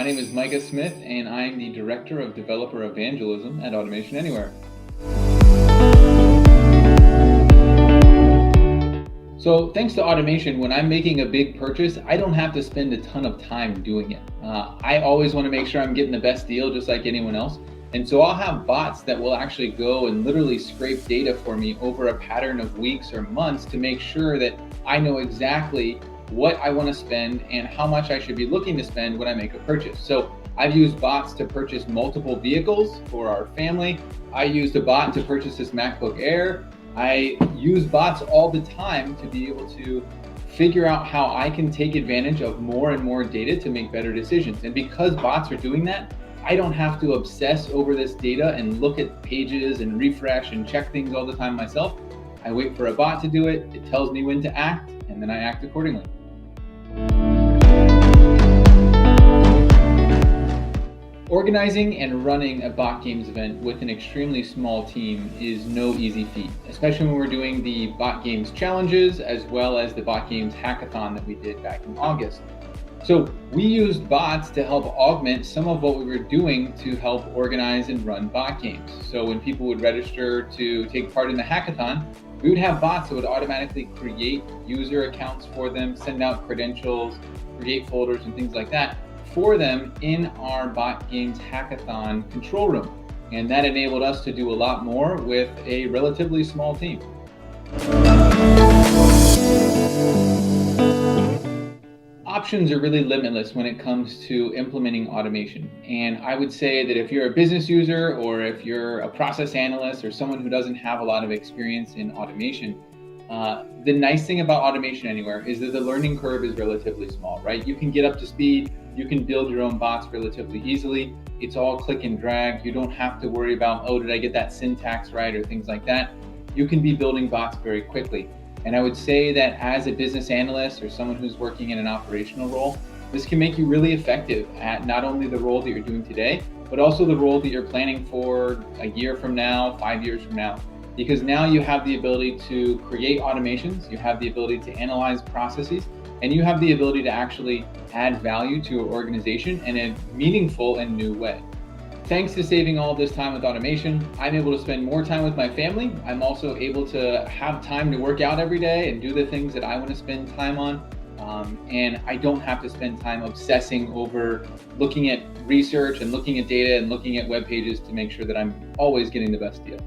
name is Micah Smith, and I'm the Director of Developer Evangelism at Automation Anywhere. So thanks to automation, when I'm making a big purchase, I don't have to spend a ton of time doing it. I always want to make sure I'm getting the best deal just like anyone else. And so I'll have bots that will actually go and literally scrape data for me over a pattern of weeks or months to make sure that I know exactly what I want to spend and how much I should be looking to spend when I make a purchase. So I've used bots to purchase multiple vehicles for our family. I used a bot to purchase this MacBook Air. I use bots all the time to be able to figure out how I can take advantage of more and more data to make better decisions. And because bots are doing that, I don't have to obsess over this data and look at pages and refresh and check things all the time myself. I wait for a bot to do it, it tells me when to act, and then I act accordingly. Organizing and running a Bot Games event with an extremely small team is no easy feat, especially when we're doing the Bot Games challenges as well as the Bot Games hackathon that we did back in August. So we used bots to help augment some of what we were doing to help organize and run bot games. So when people would register to take part in the hackathon, we would have bots that would automatically create user accounts for them, send out credentials, create folders and things like that for them in our Bot Games hackathon control room. And that enabled us to do a lot more with a relatively small team. Options are really limitless when it comes to implementing automation. And I would say that if you're a business user or if you're a process analyst or someone who doesn't have a lot of experience in automation, the nice thing about Automation Anywhere is that the learning curve is relatively small, right? You can get up to speed, you can build your own bots relatively easily. It's all click and drag. You don't have to worry about, oh, did I get that syntax right or things like that. You can be building bots very quickly. And I would say that as a business analyst or someone who's working in an operational role, this can make you really effective at not only the role that you're doing today, but also the role that you're planning for a year from now, 5 years from now. Because now you have the ability to create automations, you have the ability to analyze processes, and you have the ability to actually add value to your organization in a meaningful and new way. Thanks to saving all of this time with automation, I'm able to spend more time with my family. I'm also able to have time to work out every day and do the things that I want to spend time on. And I don't have to spend time obsessing over looking at research and looking at data and looking at web pages to make sure that I'm always getting the best deal.